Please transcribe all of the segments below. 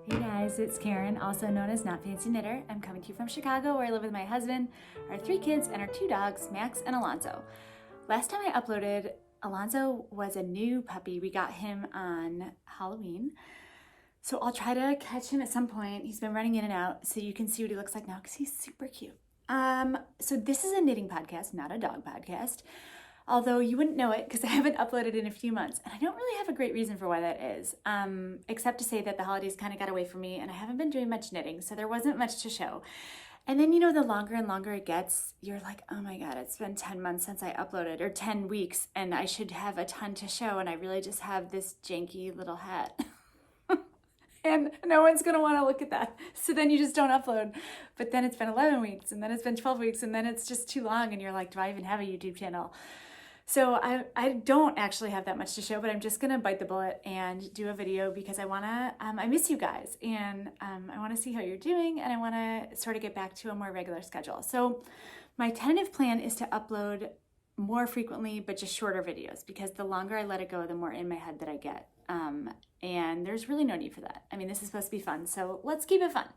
Hey guys, it's Karen, also known as Not Fancy Knitter. I'm coming to you from Chicago, where I live with my husband, our 3 kids, and our 2 dogs, Max and Alonzo. Last time I uploaded, Alonzo was a new puppy. We got him on Halloween. So I'll try to catch him at some point. He's been running in and out, so you can see what he looks like now because he's super cute. So this is a knitting podcast, not a dog podcast. Although you wouldn't know it because I haven't uploaded in a few months. And I don't really have a great reason for why that is, except to say that the holidays kind of got away from me and I haven't been doing much knitting, so there wasn't much to show. And then, the longer and longer it gets, you're like, oh my God, it's been 10 months since I uploaded, or 10 weeks, and I should have a ton to show, and I really just have this janky little hat. And no one's gonna wanna look at that. So then you just don't upload. But then it's been 11 weeks, and then it's been 12 weeks, and then it's just too long, and you're like, do I even have a YouTube channel? So I don't actually have that much to show, but I'm just gonna bite the bullet and do a video because I wanna, I miss you guys, and I wanna see how you're doing, and I wanna sort of get back to a more regular schedule. So my tentative plan is to upload more frequently, but just shorter videos, because the longer I let it go, the more in my head that I get. And there's really no need for that. I mean, this is supposed to be fun, so let's keep it fun.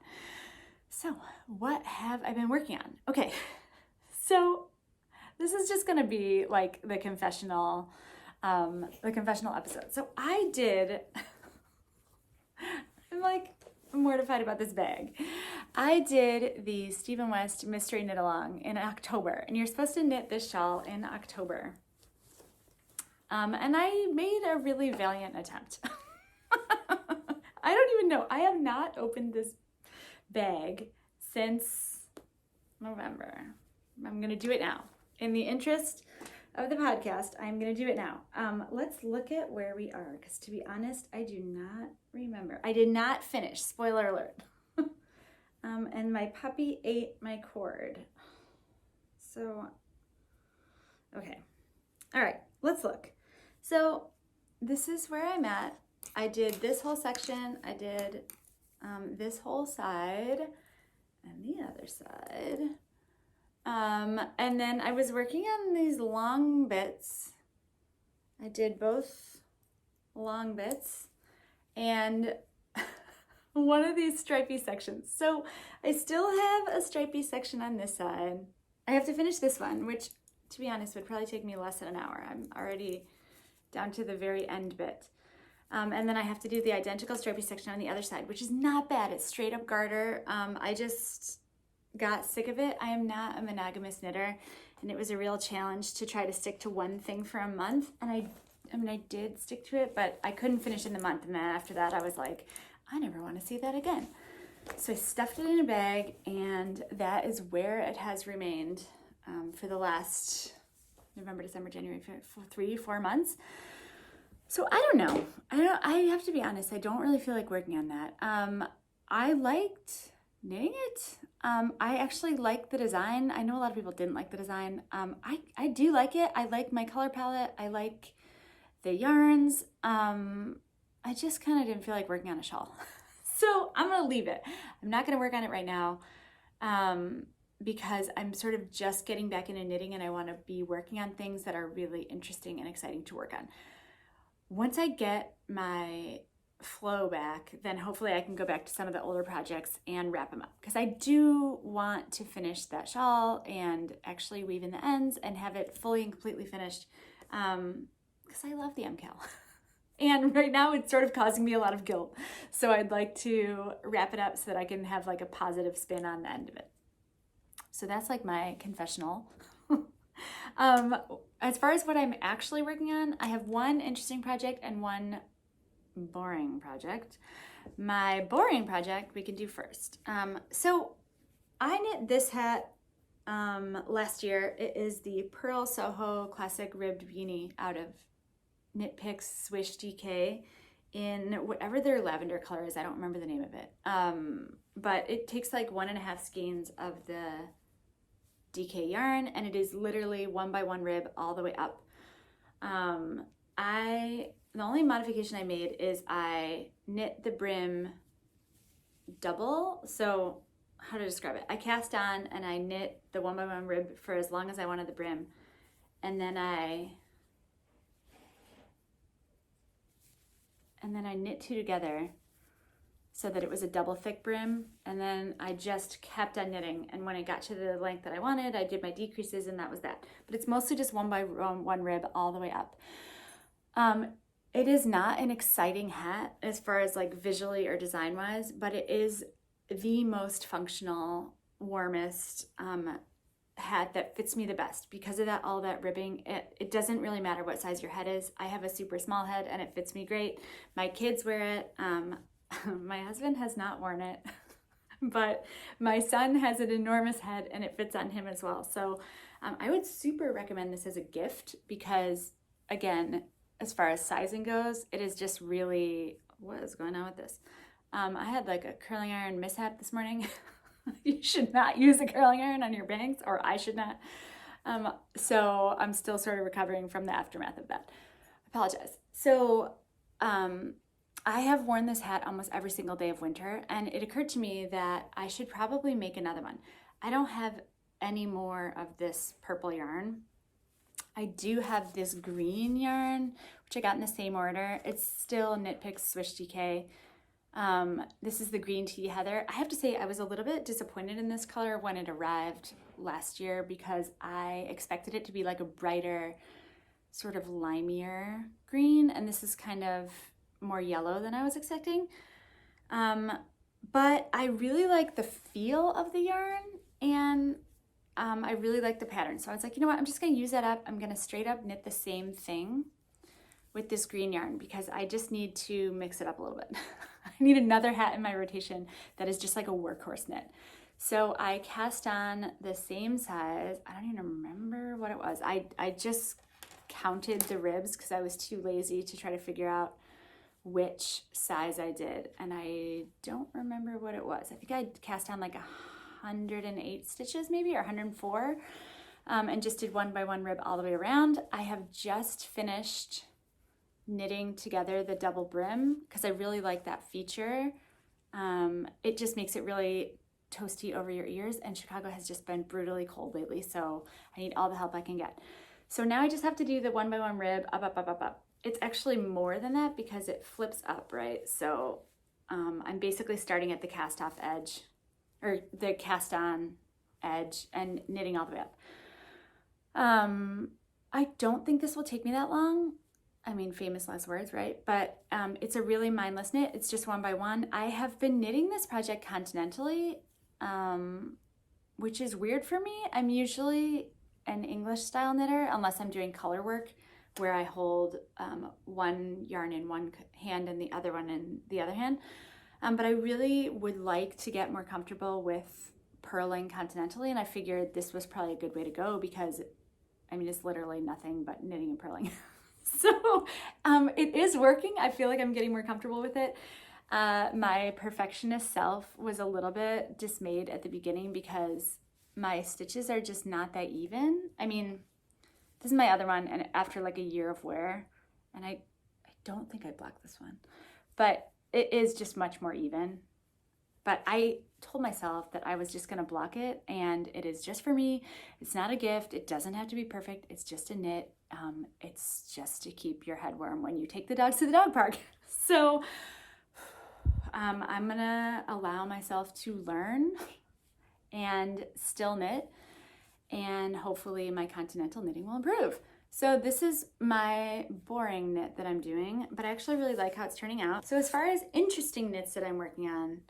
So what have I been working on? Okay, so this is just gonna be like the confessional episode. So I did, I'm mortified about this bag. I did the Stephen West Mystery Knit Along in October, and you're supposed to knit this shawl in October. And I made a really valiant attempt. I don't even know. I have not opened this bag since November. I'm gonna do it now. In the interest of the podcast, I'm gonna do it now. Let's look at where we are, because to be honest, I do not remember. I did not finish, spoiler alert. And my puppy ate my cord. So, okay. All right, let's look. So this is where I'm at. I did this whole section. I did this whole side and the other side. And then I was working on these long bits. I did both long bits and one of these stripy sections. So I still have a stripy section on this side. I have to finish this one, which, to be honest, would probably take me less than an hour. I'm already down to the very end bit. And then I have to do the identical stripy section on the other side, which is not bad. It's straight up garter. I just got sick of it. I am not a monogamous knitter, and it was a real challenge to try to stick to one thing for a month. And I did stick to it, but I couldn't finish in the month. And then after that, I was like, I never want to see that again. So I stuffed it in a bag, and that is where it has remained for the last November, December, January, 3-4 months. So I don't know. I have to be honest, I don't really feel like working on that. I liked knitting it. I actually like the design. I know a lot of people didn't like the design. I do like it. I like my color palette. I like the yarns. I just kind of didn't feel like working on a shawl. So I'm gonna leave it. I'm not gonna work on it right now because I'm sort of just getting back into knitting, and I wanna be working on things that are really interesting and exciting to work on. Once I get my flow back, then hopefully I can go back to some of the older projects and wrap them up, because I do want to finish that shawl and actually weave in the ends and have it fully and completely finished, because I love the MCal. And right now it's sort of causing me a lot of guilt. So I'd like to wrap it up so that I can have like a positive spin on the end of it. So that's like my confessional. As far as what I'm actually working on, I have one interesting project and one boring project. My boring project we can do first. So I knit this hat last year. It is the Pearl Soho Classic Ribbed Beanie out of Knit Picks Swish DK in whatever their lavender color is. I don't remember the name of it. But it takes like 1.5 skeins of the DK yarn, and it is literally 1x1 rib all the way up. The only modification I made is I knit the brim double. So how to describe it? I cast on and I knit the 1x1 rib for as long as I wanted the brim, and then I knit 2 together so that it was a double thick brim, and then I just kept on knitting, and when it got to the length that I wanted, I did my decreases, and that was that. But it's mostly just 1 by 1 rib all the way up. It is not an exciting hat as far as like visually or design wise, but it is the most functional, warmest hat that fits me the best because of that, all that ribbing. It doesn't really matter what size your head is. I have a super small head and it fits me great. My kids wear it. My husband has not worn it, but my son has an enormous head and it fits on him as well. So I would super recommend this as a gift because, again, as far as sizing goes, it is just really, what is going on with this? I had like a curling iron mishap this morning. You should not use a curling iron on your bangs, or I should not. So I'm still sort of recovering from the aftermath of that. I apologize. So I have worn this hat almost every single day of winter, and it occurred to me that I should probably make another one. I don't have any more of this purple yarn. I do have this green yarn, which I got in the same order. It's still Knit Picks Swish DK. This is the green tea heather. I have to say I was a little bit disappointed in this color when it arrived last year because I expected it to be like a brighter, sort of limier green, and this is kind of more yellow than I was expecting. But I really like the feel of the yarn, and I really like the pattern. So I was like, you know what, I'm just gonna use that up. I'm gonna straight up knit the same thing with this green yarn because I just need to mix it up a little bit. I need another hat in my rotation that is just like a workhorse knit. So I cast on the same size. I don't even remember what it was. I just counted the ribs because I was too lazy to try to figure out which size I did, and I don't remember what it was. I think I cast on like 108 stitches maybe, or 104, and just did 1 by 1 rib all the way around. I have just finished knitting together the double brim because I really like that feature. It just makes it really toasty over your ears, and Chicago has just been brutally cold lately, so I need all the help I can get. So now I just have to do the 1 by 1 rib up, up, up, up, up. It's actually more than that because it flips up, right? So I'm basically starting at the cast off edge, or the cast on edge, and knitting all the way up. I don't think this will take me that long. I mean, famous last words, right? But it's a really mindless knit. It's just 1 by 1. I have been knitting this project continentally, which is weird for me. I'm usually an English style knitter unless I'm doing color work where I hold one yarn in one hand and the other one in the other hand. But I really would like to get more comfortable with purling continentally, and I figured this was probably a good way to go because, I mean, it's literally nothing but knitting and purling. So it is working. I feel like I'm getting more comfortable with it. My perfectionist self was a little bit dismayed at the beginning because my stitches are just not that even. I mean, this is my other one, and after like a year of wear, and I don't think I blocked this one, but it is just much more even. But I told myself that I was just gonna block it, and it is just for me. It's not a gift. It doesn't have to be perfect. It's just a knit. It's just to keep your head warm when you take the dogs to the dog park. So I'm gonna allow myself to learn and still knit, and hopefully my continental knitting will improve. So this is my boring knit that I'm doing, but I actually really like how it's turning out. So as far as interesting knits that I'm working on,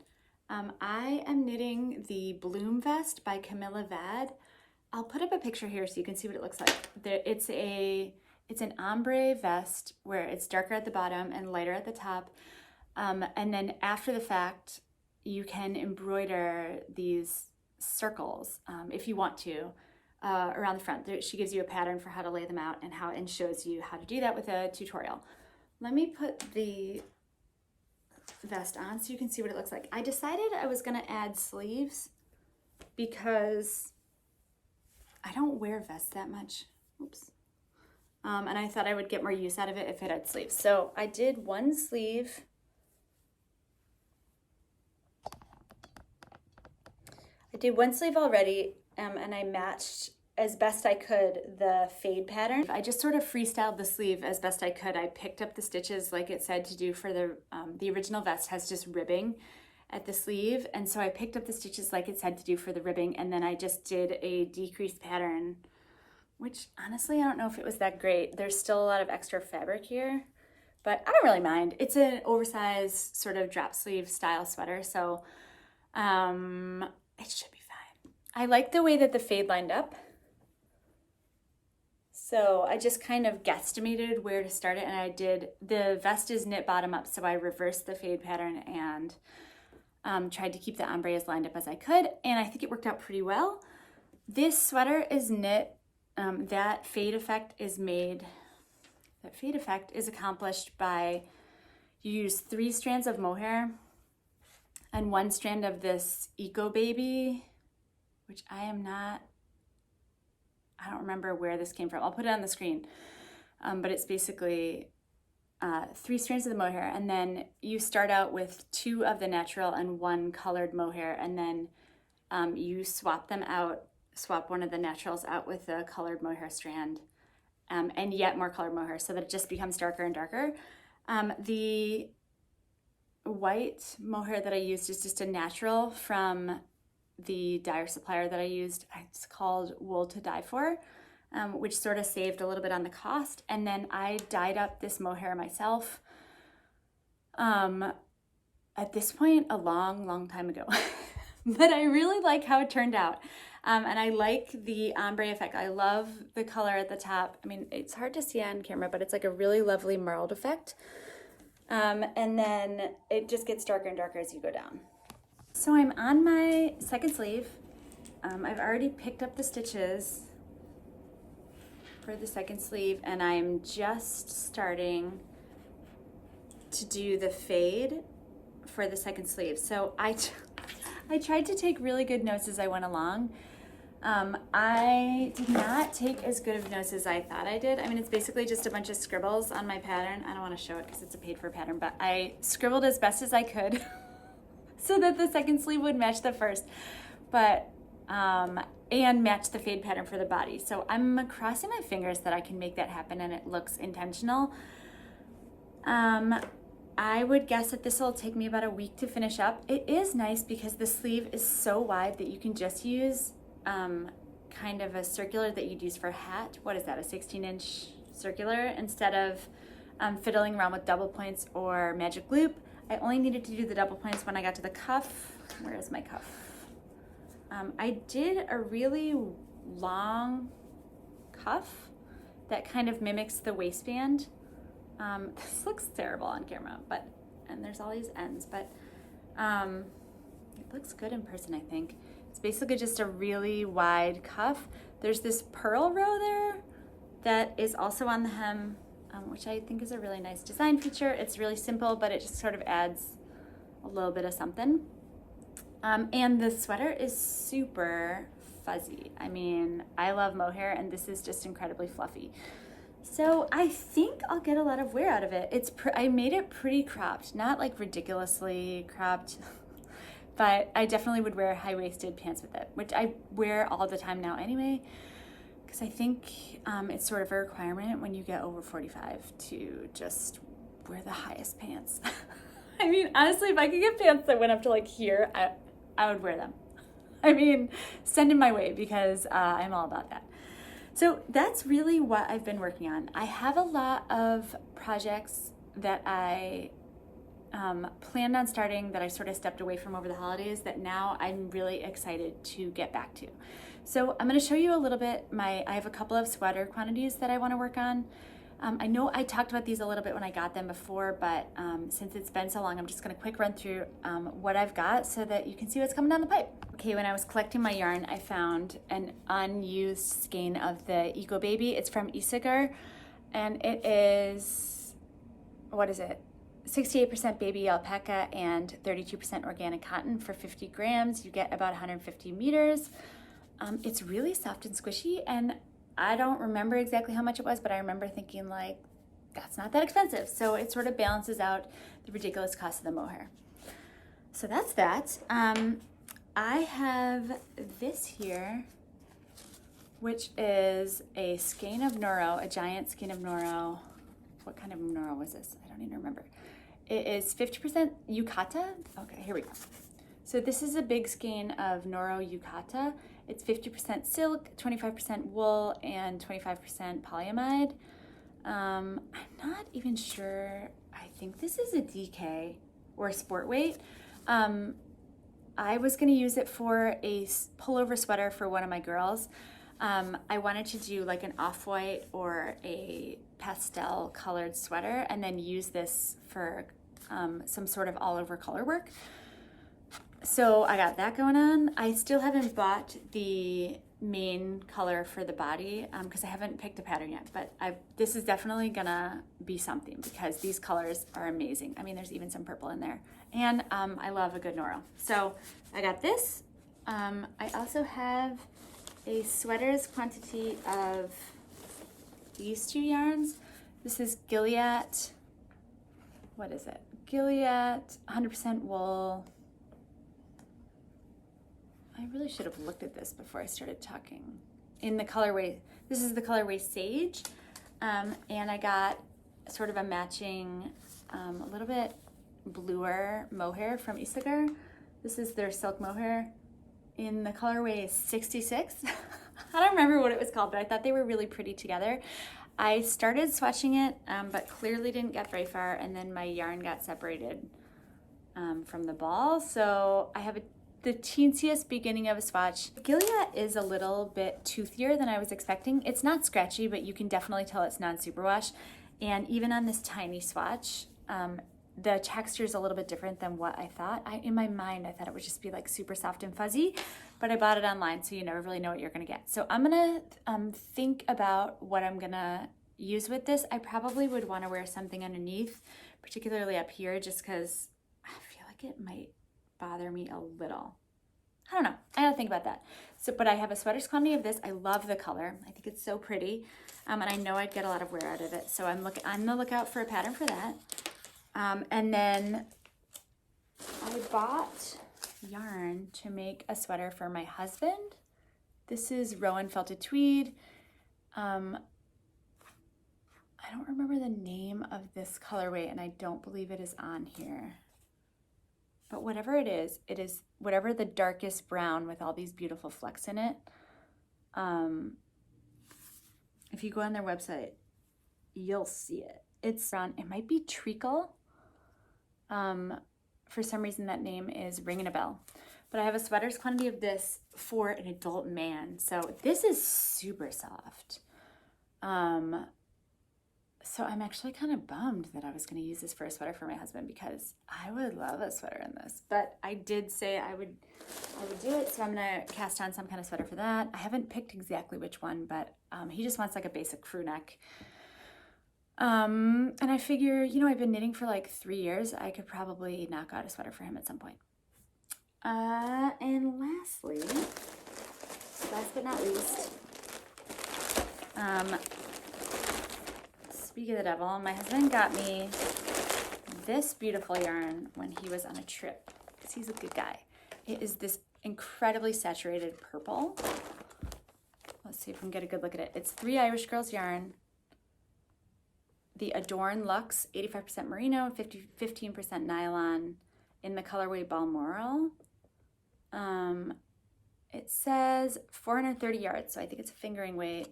I am knitting the Bloom Vest by Blvd. I'll put up a picture here so you can see what it looks like. It's an ombre vest where it's darker at the bottom and lighter at the top. And then after the fact, you can embroider these circles if you want to around the front. She gives you a pattern for how to lay them out and shows you how to do that with a tutorial. Let me put the vest on so you can see what it looks like. I decided I was gonna add sleeves because I don't wear vests that much. Oops. And I thought I would get more use out of it if it had sleeves. So I did one sleeve. I did one sleeve already, and I matched as best I could the fade pattern. I just sort of freestyled the sleeve as best I could. I picked up the stitches like it said to do for the original vest has just ribbing at the sleeve, and so I picked up the stitches like it said to do for the ribbing, and then I just did a decreased pattern, which honestly I don't know if it was that great. There's still a lot of extra fabric here, but I don't really mind. It's an oversized sort of drop sleeve style sweater, so it should be fine. I like the way that the fade lined up. So I just kind of guesstimated where to start it, and I did, the vest is knit bottom up, so I reversed the fade pattern and tried to keep the ombre as lined up as I could, and I think it worked out pretty well. This sweater is knit, that fade effect is accomplished by, you use 3 strands of mohair and 1 strand of this Eco Baby, which I don't remember where this came from. I'll put it on the screen. But it's basically 3 strands of the mohair, and then you start out with 2 of the natural and 1 colored mohair, and then you swap them out, swap one of the naturals out with a colored mohair strand, and yet more colored mohair, so that it just becomes darker and darker. The white mohair that I used is just a natural from the dyer supplier that I used. It's called Wool to Dye For, which sort of saved a little bit on the cost. And then I dyed up this mohair myself at this point a long time ago. But I really like how it turned out. And I like the ombre effect. I love the color at the top. I mean, it's hard to see on camera, but it's like a really lovely marled effect. And then it just gets darker and darker as you go down. So I'm on my second sleeve. I've already picked up the stitches for the second sleeve, and I'm just starting to do the fade for the second sleeve. So I tried to take really good notes as I went along. I did not take as good of notes as I thought I did. I mean, it's basically just a bunch of scribbles on my pattern. I don't want to show it because it's a paid for pattern, but I scribbled as best as I could so that the second sleeve would match the first, but and match the fade pattern for the body. So I'm crossing my fingers that I can make that happen and it looks intentional. I would guess that this will take me about a week to finish up. It is nice because the sleeve is so wide that you can just use kind of a circular that you'd use for a hat. What is that, a 16-inch circular, instead of fiddling around with double points or magic loop. I only needed to do the double points when I got to the cuff. Where is my cuff? I did a really long cuff that kind of mimics the waistband. This looks terrible on camera, and there's all these ends, but it looks good in person, I think. It's basically just a really wide cuff. There's this purl row there that is also on the hem, which I think is a really nice design feature. It's really simple, but it just sort of adds a little bit of something. And the sweater is super fuzzy. I mean, I love mohair, and this is just incredibly fluffy. So I think I'll get a lot of wear out of it. I made it pretty cropped, not like ridiculously cropped, but I definitely would wear high-waisted pants with it, which I wear all the time now anyway, because I think it's sort of a requirement when you get over 45 to just wear the highest pants. I mean, honestly, if I could get pants that went up to like here, I would wear them. I mean, send in my way, because I'm all about that. So that's really what I've been working on. I have a lot of projects that I planned on starting that I sort of stepped away from over the holidays that now I'm really excited to get back to. So I'm going to show you a little bit. I have a couple of sweater quantities that I want to work on. I know I talked about these a little bit when I got them before, but since it's been so long, I'm just going to quick run through what I've got so that you can see what's coming down the pipe. Okay, when I was collecting my yarn, I found an unused skein of the Eco Baby. It's from Isagar, and it is, what is it? 68% baby alpaca and 32% organic cotton for 50 grams. You get about 150 meters. It's really soft and squishy, and I don't remember exactly how much it was, but I remember thinking like, that's not that expensive. So it sort of balances out the ridiculous cost of the mohair. So that's that. I have this here, which is a skein of Noro, a giant skein of Noro. What kind of Noro was this? I don't even remember. It is 50% yukata. Okay, here we go. So this is a big skein of Noro yukata. It's 50% silk, 25% wool, and 25% polyamide. I'm not even sure. I think this is a DK or a sport weight. I was going to use it for a pullover sweater for one of my girls. I wanted to do like an off-white or a pastel colored sweater and then use this for some sort of all-over color work. So I got that going on. I still haven't bought the main color for the body because I haven't picked a pattern yet, but this is definitely gonna be something because these colors are amazing. I mean, there's even some purple in there, and I love a good Noro. So I got this. I also have a sweater's quantity of these two yarns. This is Gilead, what is it? Gilead 100% wool. I really should have looked at this before I started talking. In the colorway, this is the colorway Sage, and I got sort of a matching, a little bit bluer mohair from Isagar. This is their silk mohair in the colorway 66. I don't remember what it was called, but I thought they were really pretty together. I started swatching it, but clearly didn't get very far, and then my yarn got separated from the ball, so I have the teensiest beginning of a swatch. Gilead is a little bit toothier than I was expecting. It's not scratchy, but you can definitely tell it's non-superwash. And even on this tiny swatch, the texture is a little bit different than what I thought. In my mind, I thought it would just be like super soft and fuzzy, but I bought it online, so you never really know what you're gonna get. So I'm gonna think about what I'm gonna use with this. I probably would wanna wear something underneath, particularly up here, just because I feel like it might bother me a little. I don't know. I gotta think about that. So, but I have a sweater's quantity of this. I love the color. I think it's so pretty, and I know I'd get a lot of wear out of it. So I'm on the lookout for a pattern for that. And then I bought yarn to make a sweater for my husband. This is Rowan Felted Tweed. I don't remember the name of this colorway, and I don't believe it is on here. But whatever it is whatever the darkest brown with all these beautiful flecks in it. If you go on their website, you'll see it. It's brown. It might be treacle. For some reason, that name is ringing a bell. But I have a sweater's quantity of this for an adult man. So this is super soft. So I'm actually kind of bummed that I was going to use this for a sweater for my husband because I would love a sweater in this. But I did say I would do it, so I'm going to cast on some kind of sweater for that. I haven't picked exactly which one, but he just wants like a basic crew neck. And I figure, you know, I've been knitting for like 3 years. I could probably knock out a sweater for him at some point. And lastly, last but not least, speak of the devil, my husband got me this beautiful yarn when he was on a trip because he's a good guy. It is this incredibly saturated purple. Let's see if we can get a good look at it. It's 3 Irish Girls yarn. The Adorn Luxe, 85% merino, 15% nylon in the colorway Balmoral. It says 430 yards, so I think it's a fingering weight.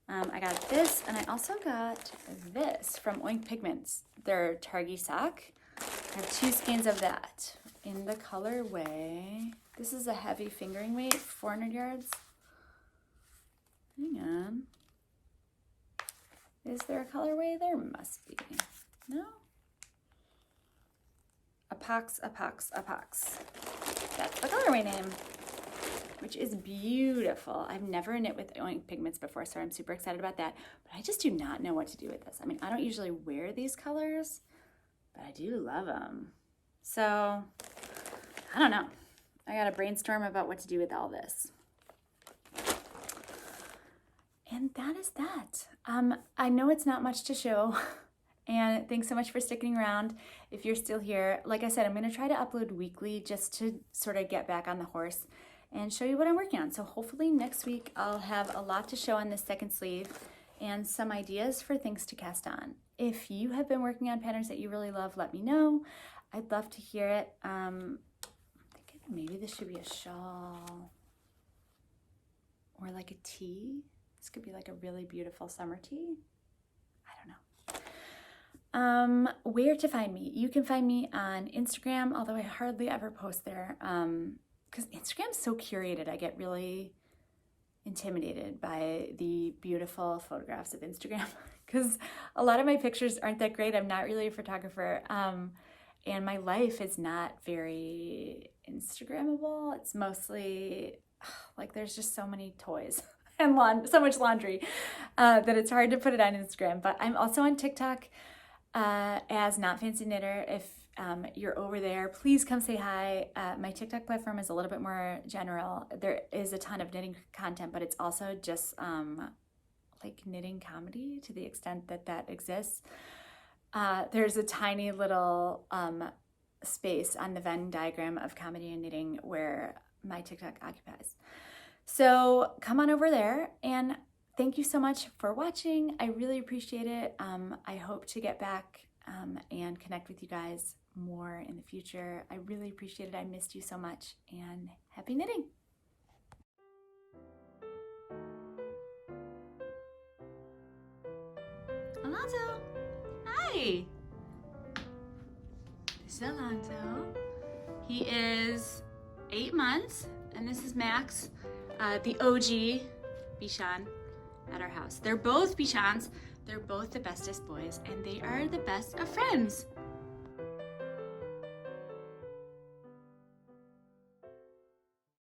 I got this, and I also got this from Oink Pigments, their Targhee sock. I have 2 skeins of that in the colorway. This is a heavy fingering weight, 400 yards. Hang on. Is there a colorway? There must be. No? Epox. That's the colorway name, which is beautiful. I've never knit with Oink Pigments before, so I'm super excited about that. But I just do not know what to do with this. I mean, I don't usually wear these colors, but I do love them. So, I don't know. I gotta brainstorm about what to do with all this. And that is that. I know it's not much to show, and thanks so much for sticking around. If you're still here, like I said, I'm gonna try to upload weekly just to sort of get back on the horse and show you what I'm working on. So hopefully next week I'll have a lot to show on this second sleeve and some ideas for things to cast on. If you have been working on patterns that you really love, let me know. I'd love to hear it. I'm thinking maybe this should be a shawl or like a tee. This could be like a really beautiful summer tee. I don't know. Where to find me? You can find me on Instagram, although I hardly ever post there because Instagram's so curated. I get really intimidated by the beautiful photographs of Instagram because a lot of my pictures aren't that great. I'm not really a photographer, and my life is not very Instagrammable. It's mostly like there's just so many toys and so much laundry that it's hard to put it on Instagram. But I'm also on TikTok as Not Fancy Knitter. If you're over there, please come say hi. My TikTok platform is a little bit more general. There is a ton of knitting content, but it's also just like knitting comedy to the extent that that exists. There's a tiny little space on the Venn diagram of comedy and knitting where my TikTok occupies. So come on over there, and thank you so much for watching. I really appreciate it. I hope to get back and connect with you guys more in the future. I really appreciate it. I missed you so much, and happy knitting. Alonzo, hi. This is Alonzo. He is 8 months, and this is Max, the OG Bichon at our house. They're both Bichons. They're both the bestest boys, and they are the best of friends.